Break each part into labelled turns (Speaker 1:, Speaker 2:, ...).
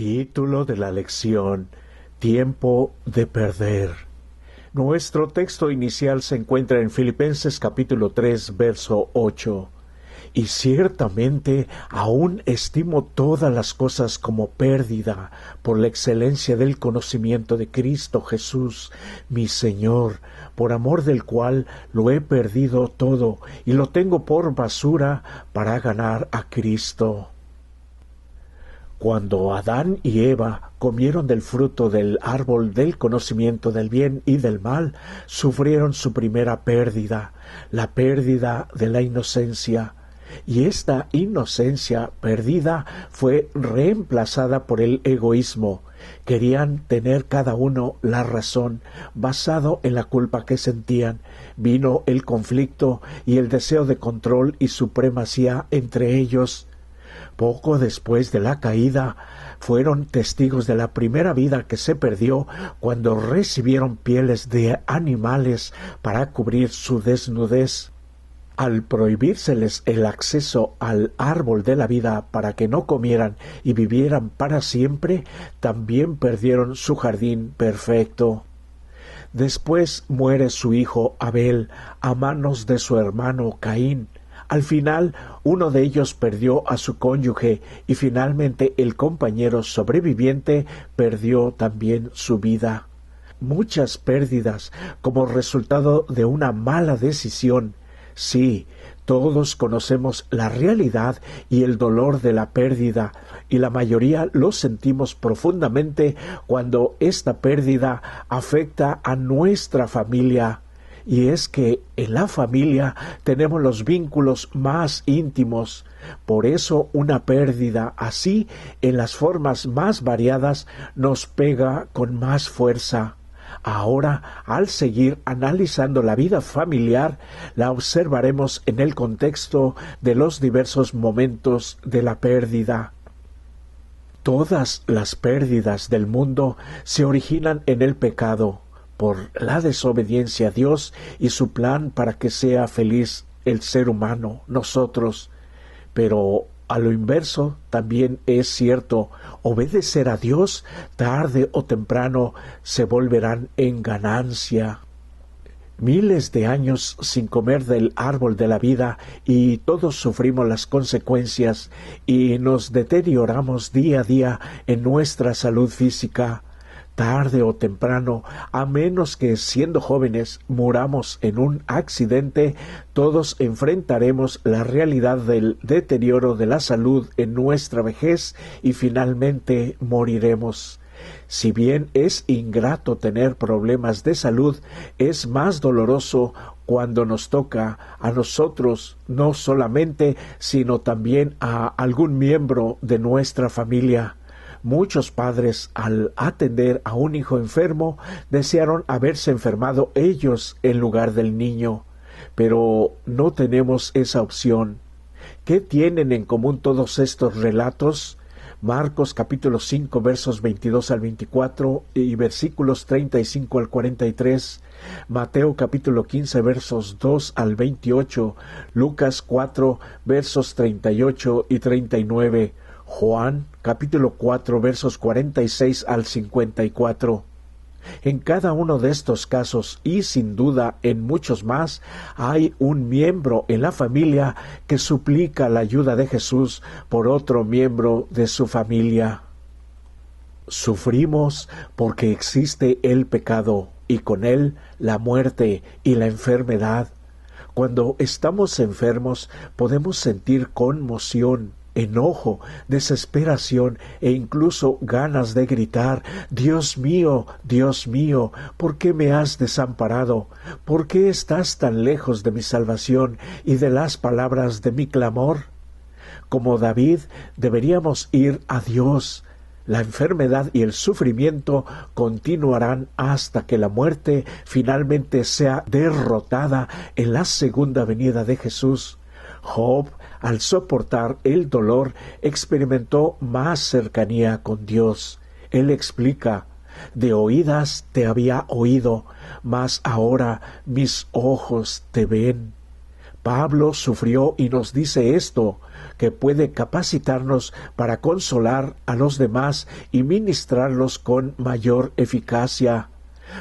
Speaker 1: Título de la lección: Tiempo de perder. Nuestro texto inicial se encuentra en Filipenses capítulo 3, verso 8. Y ciertamente aún estimo todas las cosas como pérdida por la excelencia del conocimiento de Cristo Jesús, mi Señor, por amor del cual lo he perdido todo y lo tengo por basura para ganar a Cristo. Cuando Adán y Eva comieron del fruto del árbol del conocimiento del bien y del mal, sufrieron su primera pérdida, la pérdida de la inocencia. Y esta inocencia perdida fue reemplazada por el egoísmo. Querían tener cada uno la razón, basado en la culpa que sentían. Vino el conflicto y el deseo de control y supremacía entre ellos. Poco después de la caída, fueron testigos de la primera vida que se perdió cuando recibieron pieles de animales para cubrir su desnudez. Al prohibírseles el acceso al árbol de la vida para que no comieran y vivieran para siempre, también perdieron su jardín perfecto. Después muere su hijo Abel a manos de su hermano Caín. Al final, uno de ellos perdió a su cónyuge y finalmente el compañero sobreviviente perdió también su vida. Muchas pérdidas como resultado de una mala decisión. Sí, todos conocemos la realidad y el dolor de la pérdida, y la mayoría lo sentimos profundamente cuando esta pérdida afecta a nuestra familia. Y es que en la familia tenemos los vínculos más íntimos. Por eso una pérdida así, en las formas más variadas, nos pega con más fuerza. Ahora, al seguir analizando la vida familiar, la observaremos en el contexto de los diversos momentos de la pérdida. Todas las pérdidas del mundo se originan en el pecado, por la desobediencia a Dios y su plan para que sea feliz el ser humano, nosotros. Pero a lo inverso también es cierto, obedecer a Dios tarde o temprano se volverán en ganancia. Miles de años sin comer del árbol de la vida y todos sufrimos las consecuencias y nos deterioramos día a día en nuestra salud física. Tarde o temprano, a menos que siendo jóvenes muramos en un accidente, todos enfrentaremos la realidad del deterioro de la salud en nuestra vejez y finalmente moriremos. Si bien es ingrato tener problemas de salud, es más doloroso cuando nos toca a nosotros, no solamente, sino también a algún miembro de nuestra familia. Muchos padres, al atender a un hijo enfermo, desearon haberse enfermado ellos en lugar del niño, pero no tenemos esa opción. ¿Qué tienen en común todos estos relatos? Marcos capítulo 5 versos 22 al 24 y versículos 35 al 43, Mateo capítulo 15 versos 2 al 28, Lucas 4 versos 38 y 39, Juan capítulo 4 versos 46 al 54. En cada uno de estos casos, y sin duda en muchos más, hay un miembro en la familia que suplica la ayuda de Jesús por otro miembro de su familia. Sufrimos porque existe el pecado y con él la muerte y la enfermedad. Cuando estamos enfermos podemos sentir conmoción, enojo, desesperación e incluso ganas de gritar: Dios mío, ¿por qué me has desamparado? ¿Por qué estás tan lejos de mi salvación y de las palabras de mi clamor? Como David, deberíamos ir a Dios. La enfermedad y el sufrimiento continuarán hasta que la muerte finalmente sea derrotada en la segunda venida de Jesús. Job, al soportar el dolor, experimentó más cercanía con Dios. Él explica: de oídas te había oído, mas ahora mis ojos te ven. Pablo sufrió y nos dice esto, que puede capacitarnos para consolar a los demás y ministrarlos con mayor eficacia.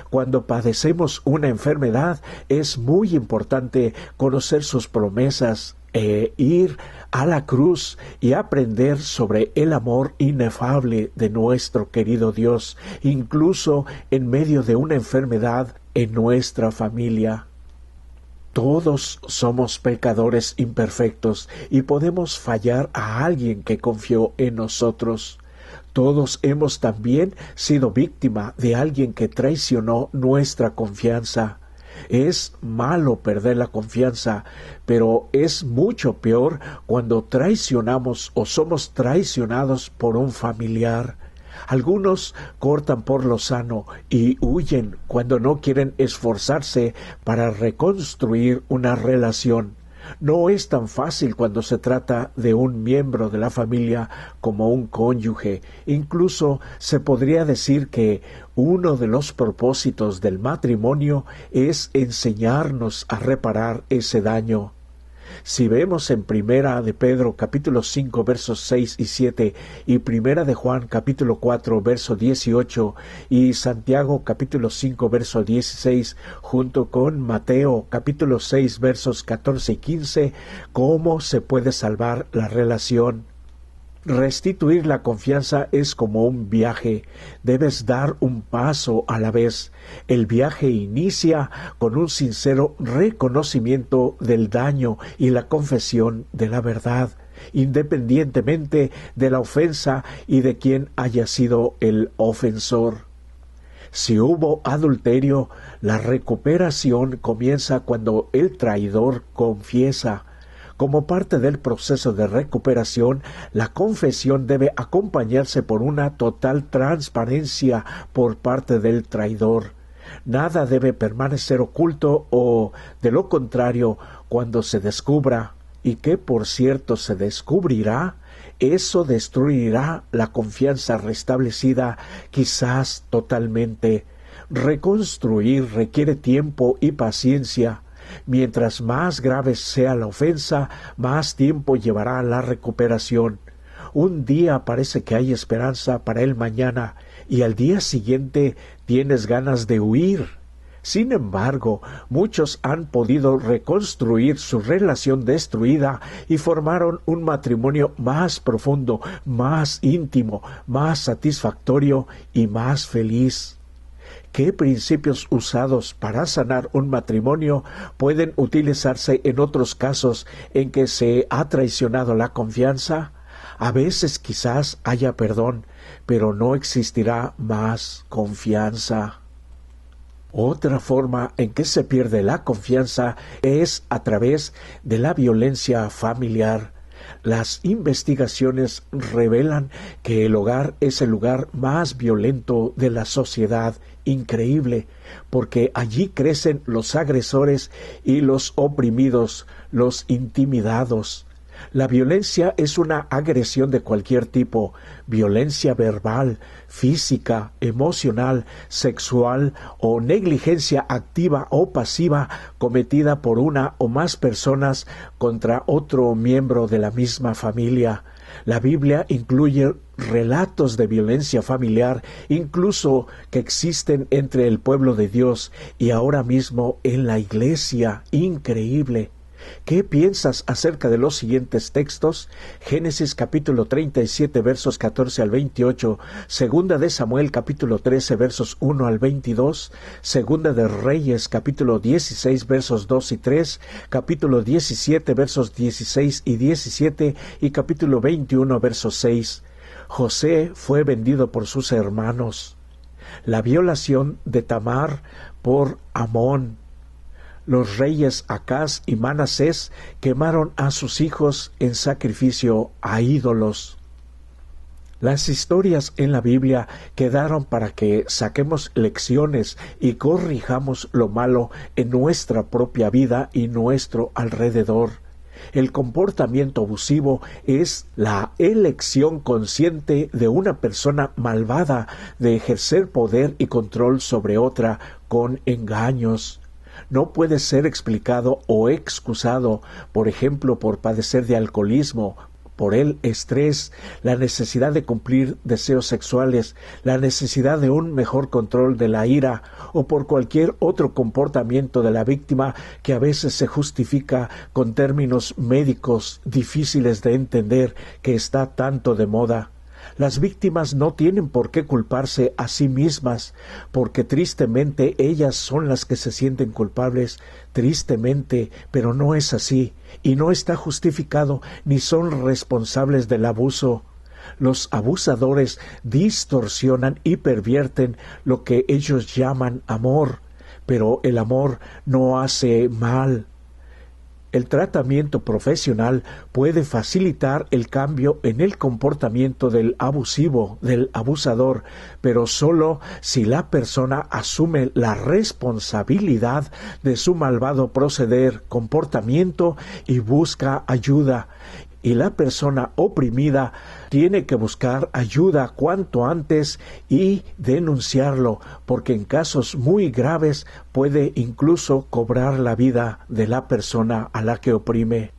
Speaker 1: Cuando padecemos una enfermedad, es muy importante conocer sus promesas e ir a la cruz y aprender sobre el amor inefable de nuestro querido Dios, incluso en medio de una enfermedad en nuestra familia. Todos somos pecadores imperfectos y podemos fallar a alguien que confió en nosotros. Todos hemos también sido víctima de alguien que traicionó nuestra confianza. Es malo perder la confianza, pero es mucho peor cuando traicionamos o somos traicionados por un familiar. Algunos cortan por lo sano y huyen cuando no quieren esforzarse para reconstruir una relación. No es tan fácil cuando se trata de un miembro de la familia como un cónyuge. Incluso se podría decir que uno de los propósitos del matrimonio es enseñarnos a reparar ese daño. Si vemos en Primera de Pedro capítulo 5 versos 6 y 7 y Primera de Juan capítulo 4 verso 18 y Santiago capítulo 5 verso 16 junto con Mateo capítulo 6 versos 14 y 15, ¿cómo se puede salvar la relación? Restituir la confianza es como un viaje. Debes dar un paso a la vez. El viaje inicia con un sincero reconocimiento del daño y la confesión de la verdad, independientemente de la ofensa y de quién haya sido el ofensor. Si hubo adulterio, la recuperación comienza cuando el traidor confiesa. Como parte del proceso de recuperación, la confesión debe acompañarse por una total transparencia por parte del traidor. Nada debe permanecer oculto o, de lo contrario, cuando se descubra, y que por cierto se descubrirá, eso destruirá la confianza restablecida, quizás totalmente. Reconstruir requiere tiempo y paciencia. Mientras más grave sea la ofensa, más tiempo llevará la recuperación. Un día parece que hay esperanza para el mañana y al día siguiente tienes ganas de huir. Sin embargo, muchos han podido reconstruir su relación destruida y formaron un matrimonio más profundo, más íntimo, más satisfactorio y más feliz. ¿Qué principios usados para sanar un matrimonio pueden utilizarse en otros casos en que se ha traicionado la confianza? A veces quizás haya perdón, pero no existirá más confianza. Otra forma en que se pierde la confianza es a través de la violencia familiar. Las investigaciones revelan que el hogar es el lugar más violento de la sociedad. Increíble, porque allí crecen los agresores y los oprimidos, los intimidados. La violencia es una agresión de cualquier tipo, violencia verbal, física, emocional, sexual o negligencia activa o pasiva cometida por una o más personas contra otro miembro de la misma familia. La Biblia incluye relatos de violencia familiar, incluso que existen entre el pueblo de Dios y ahora mismo en la iglesia. Increíble. ¿Qué piensas acerca de los siguientes textos? Génesis capítulo 37 versos 14 al 28, Segunda de Samuel capítulo 13 versos 1 al 22, Segunda de Reyes capítulo 16 versos 2 y 3, capítulo 17 versos 16 y 17 y capítulo 21 versos 6. José fue vendido por sus hermanos. La violación de Tamar por Amón. Los reyes Acaz y Manasés quemaron a sus hijos en sacrificio a ídolos. Las historias en la Biblia quedaron para que saquemos lecciones y corrijamos lo malo en nuestra propia vida y nuestro alrededor. El comportamiento abusivo es la elección consciente de una persona malvada de ejercer poder y control sobre otra con engaños. No puede ser explicado o excusado, por ejemplo, por padecer de alcoholismo, por el estrés, la necesidad de cumplir deseos sexuales, la necesidad de un mejor control de la ira o por cualquier otro comportamiento de la víctima que a veces se justifica con términos médicos difíciles de entender que está tanto de moda. Las víctimas no tienen por qué culparse a sí mismas, porque tristemente ellas son las que se sienten culpables, tristemente, pero no es así, y no está justificado ni son responsables del abuso. Los abusadores distorsionan y pervierten lo que ellos llaman amor, pero el amor no hace mal. El tratamiento profesional puede facilitar el cambio en el comportamiento del abusivo, del abusador, pero solo si la persona asume la responsabilidad de su malvado proceder, comportamiento y busca ayuda. Y la persona oprimida tiene que buscar ayuda cuanto antes y denunciarlo, porque en casos muy graves puede incluso cobrar la vida de la persona a la que oprime.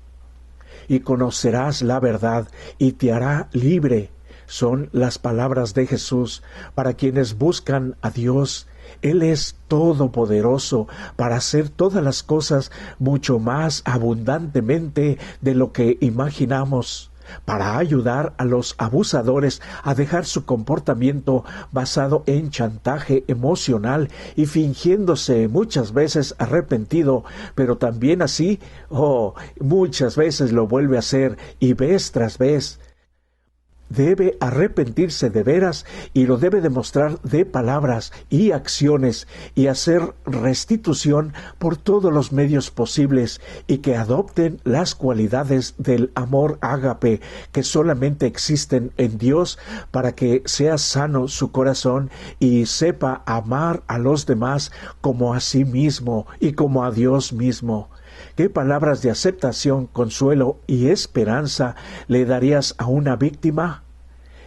Speaker 1: Y conocerás la verdad y te hará libre. Son las palabras de Jesús para quienes buscan a Dios. Él es todopoderoso para hacer todas las cosas mucho más abundantemente de lo que imaginamos, para ayudar a los abusadores a dejar su comportamiento basado en chantaje emocional y fingiéndose muchas veces arrepentido, pero también así, muchas veces lo vuelve a hacer y vez tras vez. Debe arrepentirse de veras y lo debe demostrar de palabras y acciones y hacer restitución por todos los medios posibles y que adopten las cualidades del amor ágape que solamente existen en Dios para que sea sano su corazón y sepa amar a los demás como a sí mismo y como a Dios mismo. ¿Qué palabras de aceptación, consuelo y esperanza le darías a una víctima?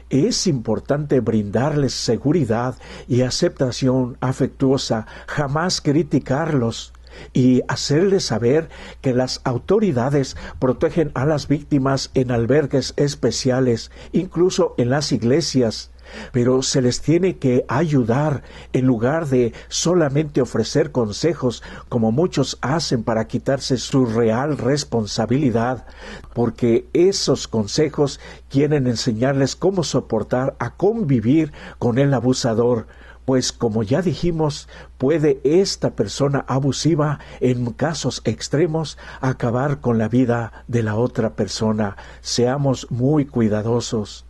Speaker 1: Es importante brindarles seguridad y aceptación afectuosa, jamás criticarlos y hacerles saber que las autoridades protegen a las víctimas en albergues especiales, incluso en las iglesias. Pero se les tiene que ayudar en lugar de solamente ofrecer consejos como muchos hacen para quitarse su real responsabilidad, porque esos consejos quieren enseñarles cómo soportar a convivir con el abusador. Pues como ya dijimos, puede esta persona abusiva, en casos extremos, acabar con la vida de la otra persona. Seamos muy cuidadosos.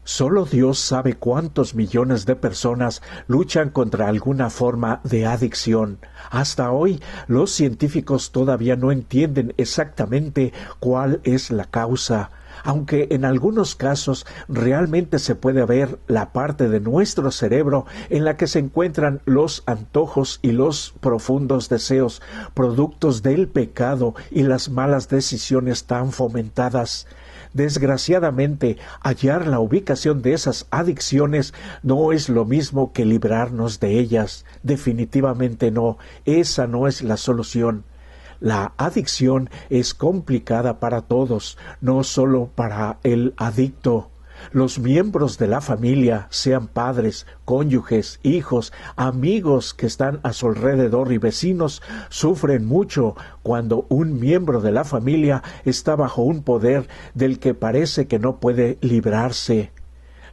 Speaker 1: Solo Dios sabe cuántos millones de personas luchan contra alguna forma de adicción. Hasta hoy, los científicos todavía no entienden exactamente cuál es la causa, aunque en algunos casos realmente se puede ver la parte de nuestro cerebro en la que se encuentran los antojos y los profundos deseos, productos del pecado y las malas decisiones tan fomentadas. Desgraciadamente, hallar la ubicación de esas adicciones no es lo mismo que librarnos de ellas. Definitivamente no, esa no es la solución. La adicción es complicada para todos, no solo para el adicto. Los miembros de la familia, sean padres, cónyuges, hijos, amigos que están a su alrededor y vecinos, sufren mucho cuando un miembro de la familia está bajo un poder del que parece que no puede librarse.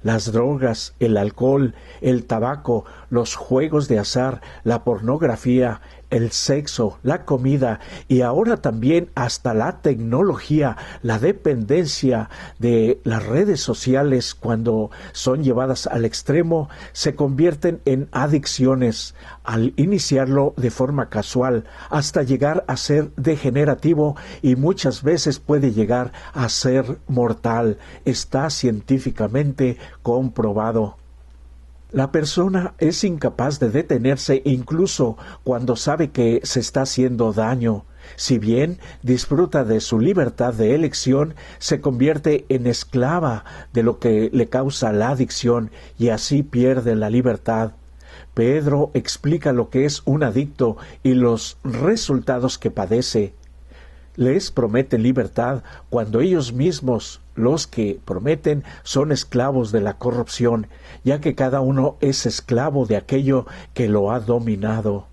Speaker 1: Las drogas, el alcohol, el tabaco, los juegos de azar, la pornografía, el sexo, la comida y ahora también hasta la tecnología, la dependencia de las redes sociales cuando son llevadas al extremo, se convierten en adicciones al iniciarlo de forma casual hasta llegar a ser degenerativo y muchas veces puede llegar a ser mortal. Está científicamente comprobado. La persona es incapaz de detenerse incluso cuando sabe que se está haciendo daño. Si bien disfruta de su libertad de elección, se convierte en esclava de lo que le causa la adicción y así pierde la libertad. Pedro explica lo que es un adicto y los resultados que padece. Les prometen libertad cuando ellos mismos, los que prometen, son esclavos de la corrupción, ya que cada uno es esclavo de aquello que lo ha dominado.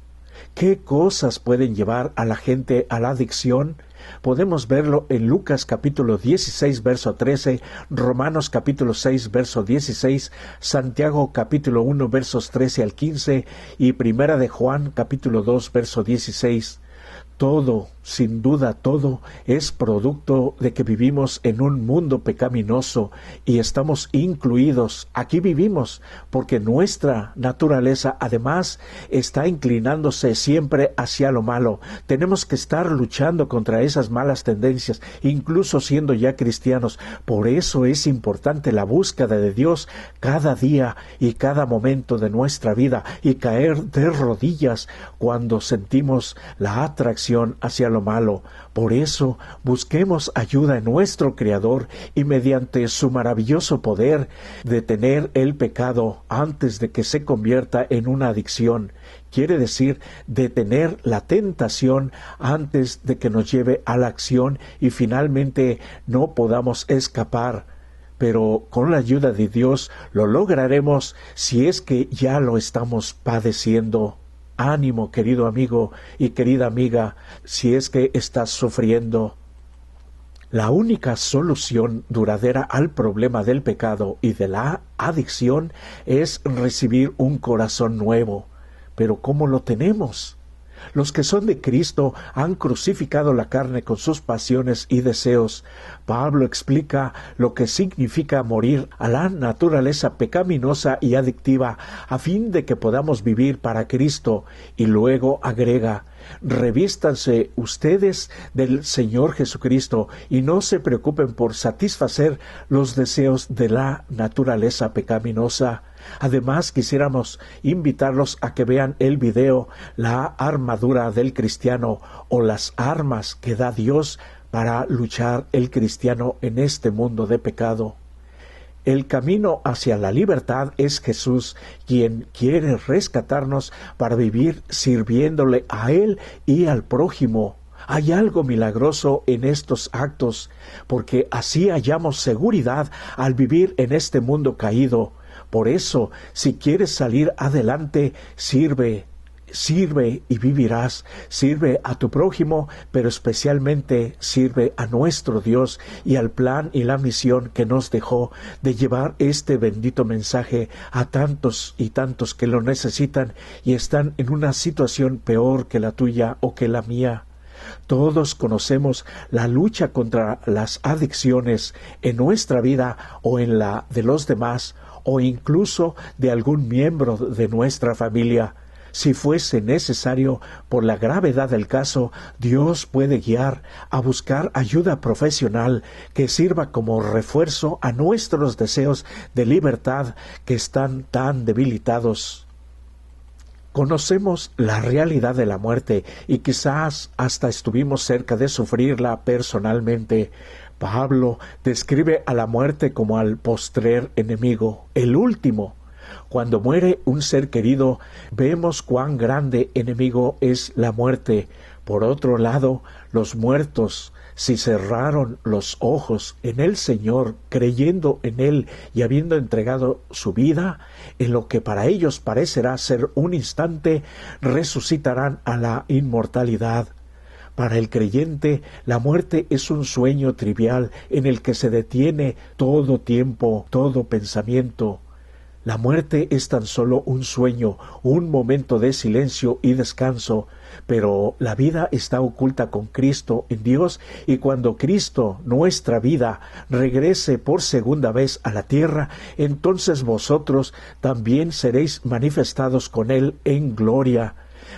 Speaker 1: ¿Qué cosas pueden llevar a la gente a la adicción? Podemos verlo en Lucas capítulo 16, verso 13, Romanos capítulo 6, verso 16, Santiago capítulo 1, versos 13 al 15 y Primera de Juan capítulo 2, verso 16. Todo, sin duda todo, es producto de que vivimos en un mundo pecaminoso y estamos incluidos. Aquí vivimos porque nuestra naturaleza además está inclinándose siempre hacia lo malo. Tenemos que estar luchando contra esas malas tendencias, incluso siendo ya cristianos. Por eso es importante la búsqueda de Dios cada día y cada momento de nuestra vida y caer de rodillas cuando sentimos la atracción hacia lo malo. Por eso busquemos ayuda en nuestro Creador y mediante su maravilloso poder detener el pecado antes de que se convierta en una adicción. Quiere decir detener la tentación antes de que nos lleve a la acción y finalmente no podamos escapar. Pero con la ayuda de Dios lo lograremos si es que ya lo estamos padeciendo. Ánimo, querido amigo y querida amiga, si es que estás sufriendo. La única solución duradera al problema del pecado y de la adicción es recibir un corazón nuevo. Pero ¿cómo lo tenemos? Los que son de Cristo han crucificado la carne con sus pasiones y deseos. Pablo explica lo que significa morir a la naturaleza pecaminosa y adictiva a fin de que podamos vivir para Cristo, y luego agrega: revístanse ustedes del Señor Jesucristo y no se preocupen por satisfacer los deseos de la naturaleza pecaminosa. Además, quisiéramos invitarlos a que vean el video La armadura del cristiano, o las armas que da Dios para luchar el cristiano en este mundo de pecado. El camino hacia la libertad es Jesús, quien quiere rescatarnos para vivir sirviéndole a Él y al prójimo. Hay algo milagroso en estos actos, porque así hallamos seguridad al vivir en este mundo caído. Por eso, si quieres salir adelante, sirve y vivirás. Sirve a tu prójimo, pero especialmente sirve a nuestro Dios y al plan y la misión que nos dejó de llevar este bendito mensaje a tantos y tantos que lo necesitan y están en una situación peor que la tuya o que la mía. Todos conocemos la lucha contra las adicciones en nuestra vida o en la de los demás, o incluso de algún miembro de nuestra familia. Si fuese necesario, por la gravedad del caso, Dios puede guiar a buscar ayuda profesional que sirva como refuerzo a nuestros deseos de libertad que están tan debilitados. Conocemos la realidad de la muerte y quizás hasta estuvimos cerca de sufrirla personalmente. Pablo describe a la muerte como al postrer enemigo, el último. Cuando muere un ser querido, vemos cuán grande enemigo es la muerte. Por otro lado, los muertos, si cerraron los ojos en el Señor, creyendo en Él y habiendo entregado su vida, en lo que para ellos parecerá ser un instante, resucitarán a la inmortalidad. Para el creyente, la muerte es un sueño trivial en el que se detiene todo tiempo, todo pensamiento. La muerte es tan solo un sueño, un momento de silencio y descanso, pero la vida está oculta con Cristo en Dios, y cuando Cristo, nuestra vida, regrese por segunda vez a la tierra, entonces vosotros también seréis manifestados con Él en gloria.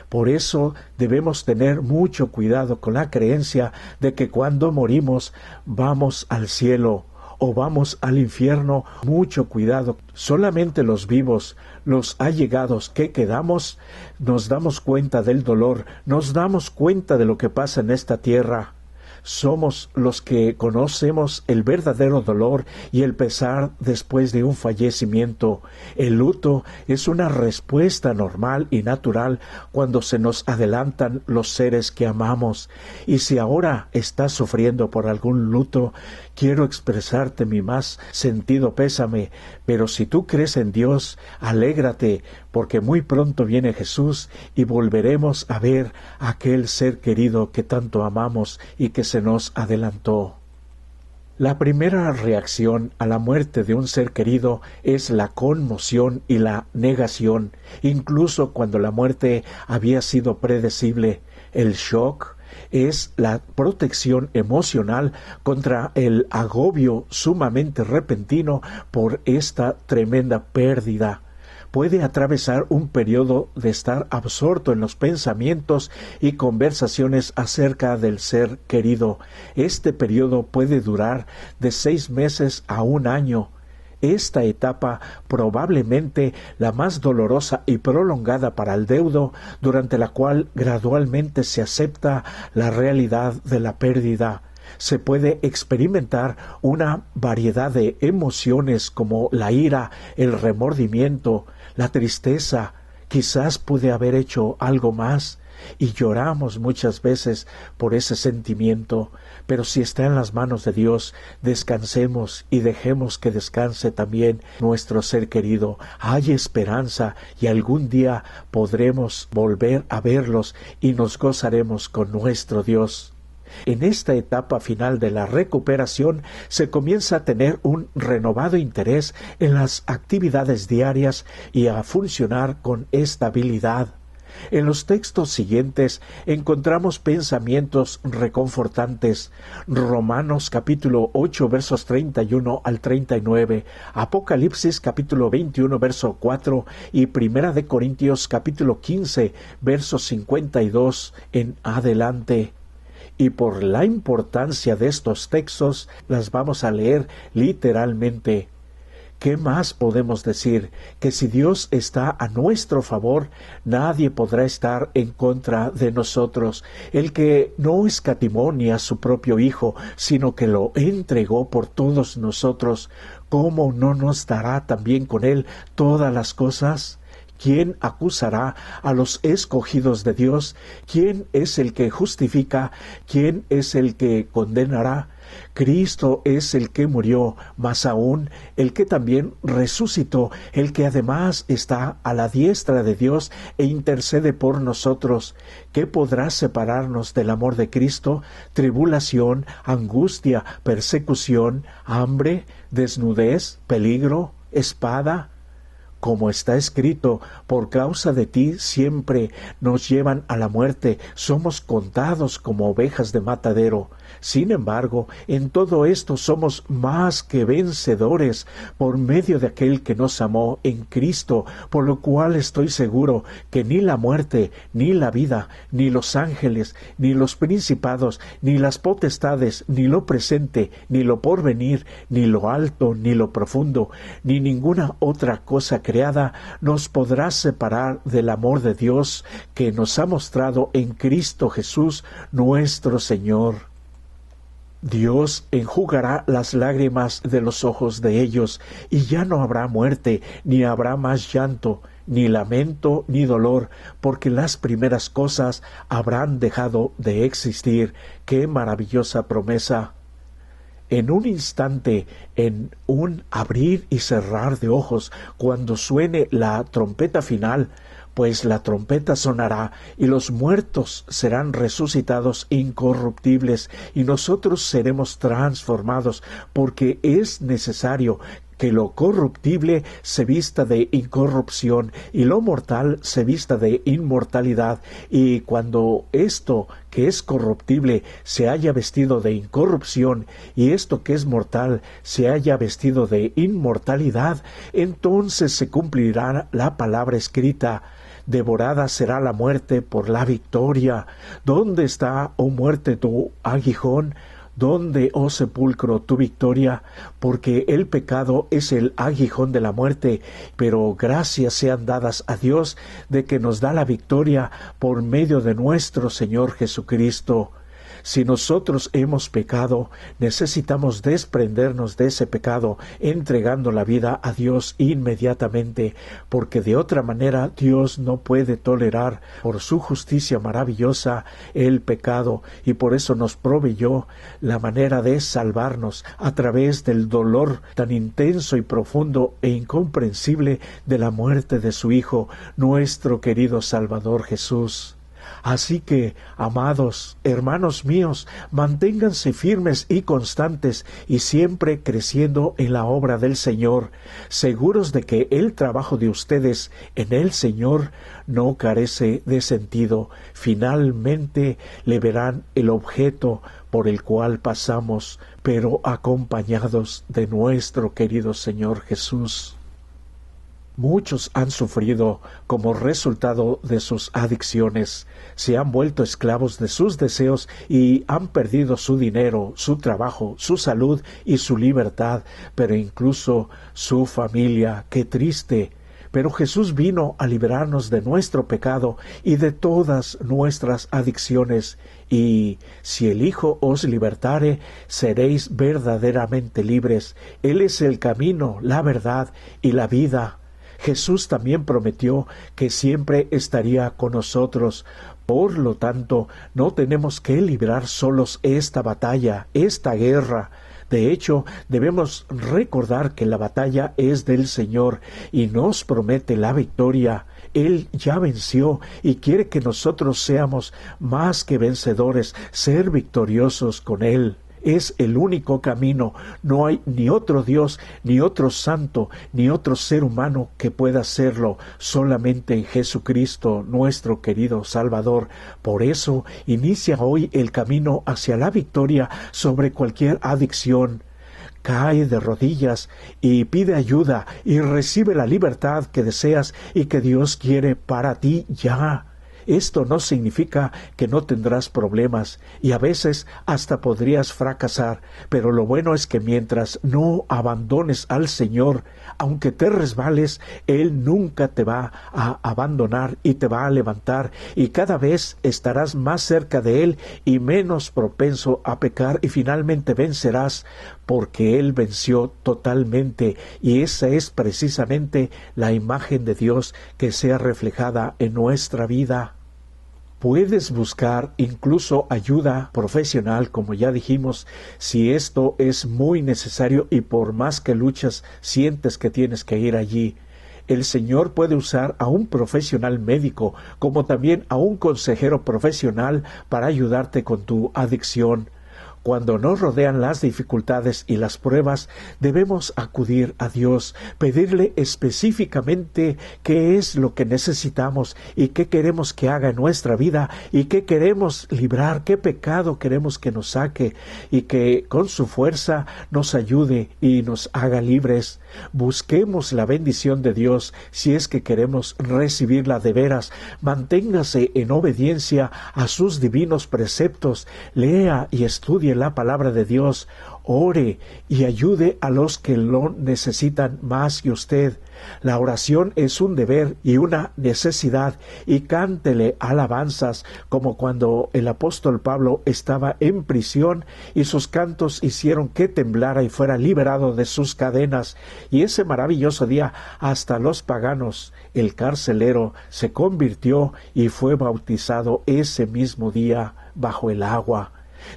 Speaker 1: Por eso debemos tener mucho cuidado con la creencia de que cuando morimos vamos al cielo o vamos al infierno. Mucho cuidado. Solamente los vivos, los allegados que quedamos, nos damos cuenta del dolor, nos damos cuenta de lo que pasa en esta tierra. somos los que conocemos el verdadero dolor y el pesar después de un fallecimiento. El luto es una respuesta normal y natural cuando se nos adelantan los seres que amamos. Y si ahora estás sufriendo por algún luto, quiero expresarte mi más sentido pésame, pero si tú crees en Dios, alégrate, porque muy pronto viene Jesús y volveremos a ver a aquel ser querido que tanto amamos y que se nos adelantó. La primera reacción a la muerte de un ser querido es la conmoción y la negación, incluso cuando la muerte había sido predecible. El shock es la protección emocional contra el agobio sumamente repentino por esta tremenda pérdida. Puede atravesar un periodo de estar absorto en los pensamientos y conversaciones acerca del ser querido. Este periodo puede durar de 6 meses a 1 año. Esta etapa, probablemente la más dolorosa y prolongada para el deudo, durante la cual gradualmente se acepta la realidad de la pérdida. Se puede experimentar una variedad de emociones como la ira, el remordimiento, la tristeza. Quizás pude haber hecho algo más, y lloramos muchas veces por ese sentimiento, pero si está en las manos de Dios, descansemos y dejemos que descanse también nuestro ser querido. Hay esperanza y algún día podremos volver a verlos y nos gozaremos con nuestro Dios. En esta etapa final de la recuperación se comienza a tener un renovado interés en las actividades diarias y a funcionar con estabilidad. En los textos siguientes encontramos pensamientos reconfortantes. Romanos capítulo 8 versos 31 al 39, Apocalipsis capítulo 21 verso 4 y Primera de Corintios capítulo 15 versos 52 en adelante. Y por la importancia de estos textos, las vamos a leer literalmente. ¿Qué más podemos decir? Que si Dios está a nuestro favor, nadie podrá estar en contra de nosotros. El que no escatimó ni a su propio Hijo, sino que lo entregó por todos nosotros, ¿cómo no nos dará también con Él todas las cosas? ¿Quién acusará a los escogidos de Dios? ¿Quién es el que justifica? ¿Quién es el que condenará? Cristo es el que murió, más aún el que también resucitó, el que además está a la diestra de Dios e intercede por nosotros. ¿Qué podrá separarnos del amor de Cristo? Tribulación, angustia, persecución, hambre, desnudez, peligro, espada. Como está escrito, por causa de ti siempre nos llevan a la muerte, somos contados como ovejas de matadero. Sin embargo, en todo esto somos más que vencedores por medio de aquel que nos amó en Cristo, por lo cual estoy seguro que ni la muerte, ni la vida, ni los ángeles, ni los principados, ni las potestades, ni lo presente, ni lo porvenir, ni lo alto, ni lo profundo, ni ninguna otra cosa creada nos podrá separar del amor de Dios que nos ha mostrado en Cristo Jesús nuestro Señor. Dios enjugará las lágrimas de los ojos de ellos, y ya no habrá muerte, ni habrá más llanto, ni lamento, ni dolor, porque las primeras cosas habrán dejado de existir. ¡Qué maravillosa promesa! En un instante, en un abrir y cerrar de ojos, cuando suene la trompeta final, pues la trompeta sonará y los muertos serán resucitados incorruptibles y nosotros seremos transformados, porque es necesario que lo corruptible se vista de incorrupción y lo mortal se vista de inmortalidad. Y cuando esto que es corruptible se haya vestido de incorrupción y esto que es mortal se haya vestido de inmortalidad, entonces se cumplirá la palabra escrita: devorada será la muerte por la victoria. ¿Dónde está, oh muerte, tu aguijón? ¿Dónde, oh sepulcro, tu victoria? Porque el pecado es el aguijón de la muerte, pero gracias sean dadas a Dios de que nos da la victoria por medio de nuestro Señor Jesucristo. Si nosotros hemos pecado, necesitamos desprendernos de ese pecado, entregando la vida a Dios inmediatamente, porque de otra manera Dios no puede tolerar por su justicia maravillosa el pecado, y por eso nos proveyó la manera de salvarnos a través del dolor tan intenso y profundo e incomprensible de la muerte de su Hijo, nuestro querido Salvador Jesús. Así que, amados hermanos míos, manténganse firmes y constantes y siempre creciendo en la obra del Señor, seguros de que el trabajo de ustedes en el Señor no carece de sentido. Finalmente le verán el objeto por el cual pasamos, pero acompañados de nuestro querido Señor Jesús. Muchos han sufrido como resultado de sus adicciones, se han vuelto esclavos de sus deseos y han perdido su dinero, su trabajo, su salud y su libertad, pero incluso su familia. ¡Qué triste! Pero Jesús vino a liberarnos de nuestro pecado y de todas nuestras adicciones. Y si el Hijo os libertare, seréis verdaderamente libres. Él es el camino, la verdad y la vida. Jesús también prometió que siempre estaría con nosotros. Por lo tanto, no tenemos que librar solos esta batalla, esta guerra. De hecho, debemos recordar que la batalla es del Señor y nos promete la victoria. Él ya venció y quiere que nosotros seamos más que vencedores, ser victoriosos con Él. Es el único camino. No hay ni otro Dios, ni otro santo, ni otro ser humano que pueda hacerlo. Solamente en Jesucristo, nuestro querido Salvador. Por eso, inicia hoy el camino hacia la victoria sobre cualquier adicción. Cae de rodillas y pide ayuda y recibe la libertad que deseas y que Dios quiere para ti ya. Esto no significa que no tendrás problemas y a veces hasta podrías fracasar, pero lo bueno es que mientras no abandones al Señor, aunque te resbales, Él nunca te va a abandonar y te va a levantar y cada vez estarás más cerca de Él y menos propenso a pecar y finalmente vencerás porque Él venció totalmente y esa es precisamente la imagen de Dios que sea reflejada en nuestra vida. Puedes buscar incluso ayuda profesional, como ya dijimos, si esto es muy necesario y por más que luchas, sientes que tienes que ir allí. El Señor puede usar a un profesional médico, como también a un consejero profesional para ayudarte con tu adicción. Cuando nos rodean las dificultades y las pruebas, debemos acudir a Dios, pedirle específicamente qué es lo que necesitamos y qué queremos que haga en nuestra vida y qué queremos librar, qué pecado queremos que nos saque y que con su fuerza nos ayude y nos haga libres. Busquemos la bendición de Dios si es que queremos recibirla de veras. Manténgase en obediencia a sus divinos preceptos, lea y estudie la palabra de Dios, ore y ayude a los que lo necesitan más que usted. La oración es un deber y una necesidad y cántele alabanzas como cuando el apóstol Pablo estaba en prisión y sus cantos hicieron que temblara y fuera liberado de sus cadenas y ese maravilloso día hasta los paganos, el carcelero, se convirtió y fue bautizado ese mismo día bajo el agua.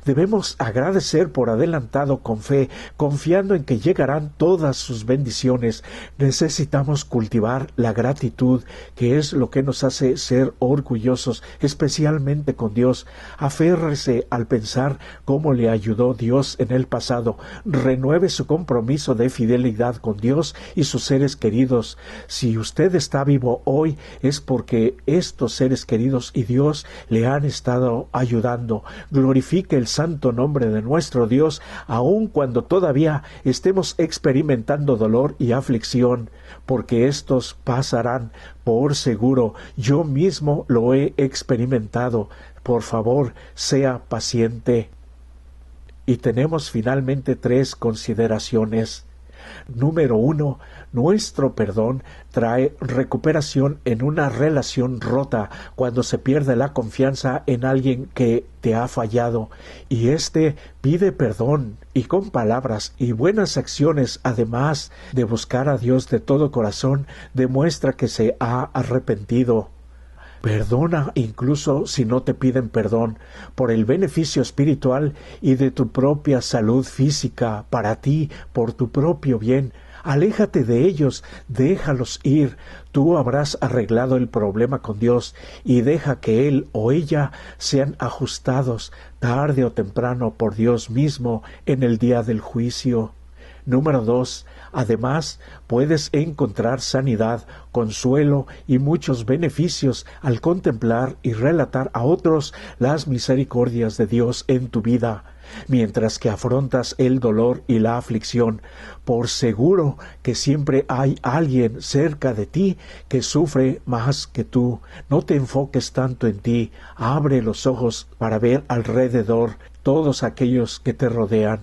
Speaker 1: Debemos agradecer por adelantado con fe, confiando en que llegarán todas sus bendiciones. Necesitamos cultivar la gratitud, que es lo que nos hace ser orgullosos, especialmente con Dios. Aférrese al pensar cómo le ayudó Dios en el pasado. Renueve su compromiso de fidelidad con Dios y sus seres queridos. Si usted está vivo hoy, es porque estos seres queridos y Dios le han estado ayudando. Glorifique el santo nombre de nuestro Dios, aun cuando todavía estemos experimentando dolor y aflicción, porque estos pasarán por seguro. Yo mismo lo he experimentado. Por favor, sea paciente. Y tenemos finalmente 3 consideraciones. Número 1. Nuestro perdón trae recuperación en una relación rota cuando se pierde la confianza en alguien que te ha fallado, y pide perdón, y con palabras y buenas acciones, además de buscar a Dios de todo corazón, demuestra que se ha arrepentido. Perdona incluso si no te piden perdón, por el beneficio espiritual y de tu propia salud física, para ti, por tu propio bien. Aléjate de ellos, déjalos ir. Tú habrás arreglado el problema con Dios y deja que él o ella sean ajustados tarde o temprano por Dios mismo en el día del juicio. Número 2. Además, puedes encontrar sanidad, consuelo y muchos beneficios al contemplar y relatar a otros las misericordias de Dios en tu vida, mientras que afrontas el dolor y la aflicción. Por seguro que siempre hay alguien cerca de ti que sufre más que tú. No te enfoques tanto en ti, abre los ojos para ver alrededor todos aquellos que te rodean.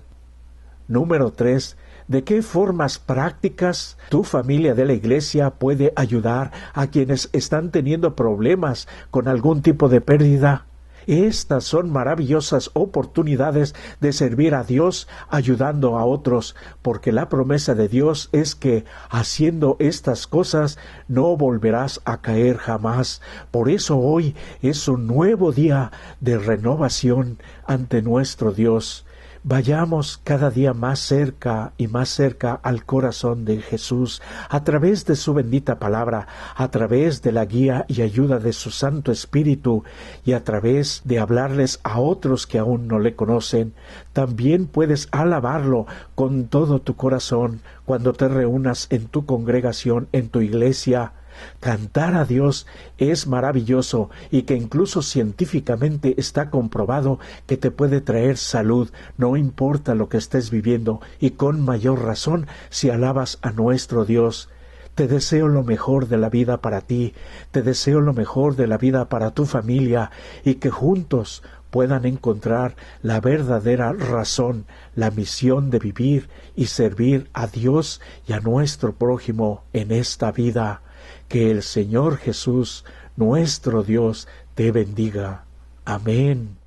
Speaker 1: Número 3. ¿De qué formas prácticas tu familia de la iglesia puede ayudar a quienes están teniendo problemas con algún tipo de pérdida? Estas son maravillosas oportunidades de servir a Dios ayudando a otros, porque la promesa de Dios es que haciendo estas cosas no volverás a caer jamás. Por eso hoy es un nuevo día de renovación ante nuestro Dios. Vayamos cada día más cerca y más cerca al corazón de Jesús a través de su bendita palabra, a través de la guía y ayuda de su Santo Espíritu y a través de hablarles a otros que aún no le conocen. También puedes alabarlo con todo tu corazón cuando te reúnas en tu congregación, en tu iglesia. Cantar a Dios es maravilloso y que incluso científicamente está comprobado que te puede traer salud, no importa lo que estés viviendo, y con mayor razón si alabas a nuestro Dios. Te deseo lo mejor de la vida para ti, te deseo lo mejor de la vida para tu familia, y que juntos puedan encontrar la verdadera razón, la misión de vivir y servir a Dios y a nuestro prójimo en esta vida. Que el Señor Jesús, nuestro Dios, te bendiga. Amén.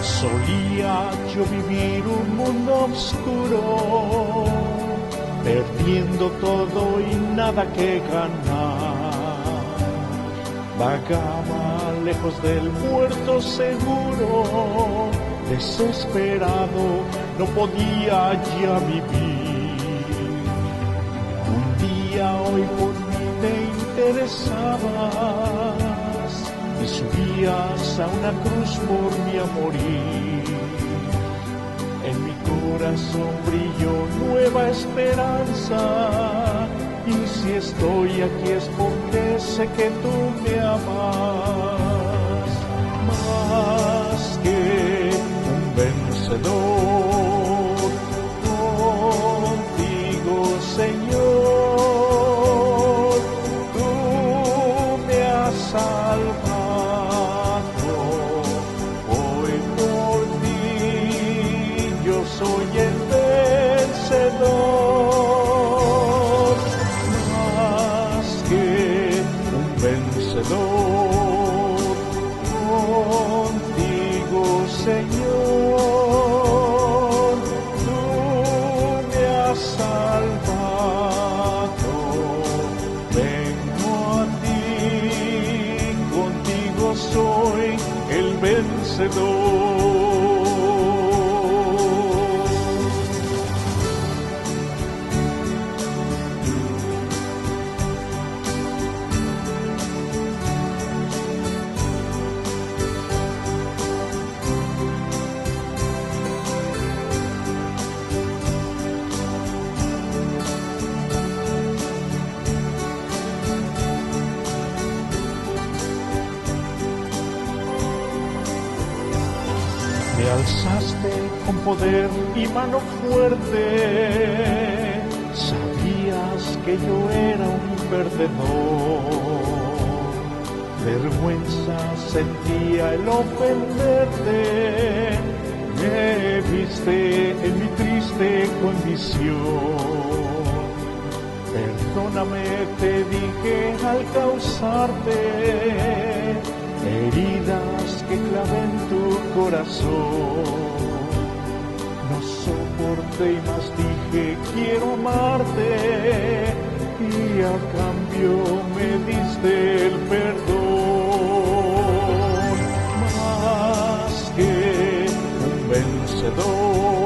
Speaker 2: Solía yo vivir un mundo oscuro, perdiendo todo y nada que ganar. Vagaba lejos del puerto seguro, desesperado, no podía ya vivir. Un día hoy por mí te interesabas y subías a una cruz por mí a morir. En mi corazón brilló nueva esperanza, y si estoy aquí es porque sé que tú me amas. Más que un vencedor, contigo, Señor, tú me has salvado. Soy el vencedor, más que un vencedor, contigo, Señor, Me alzaste con poder y mano fuerte, sabías que yo era un perdedor. Vergüenza sentía el ofenderte, me viste en mi triste condición. Perdóname, te dije al causarte heridas que clavé en tu corazón. No soporté y más dije, quiero amarte, y a cambio me diste el perdón. Más que un vencedor,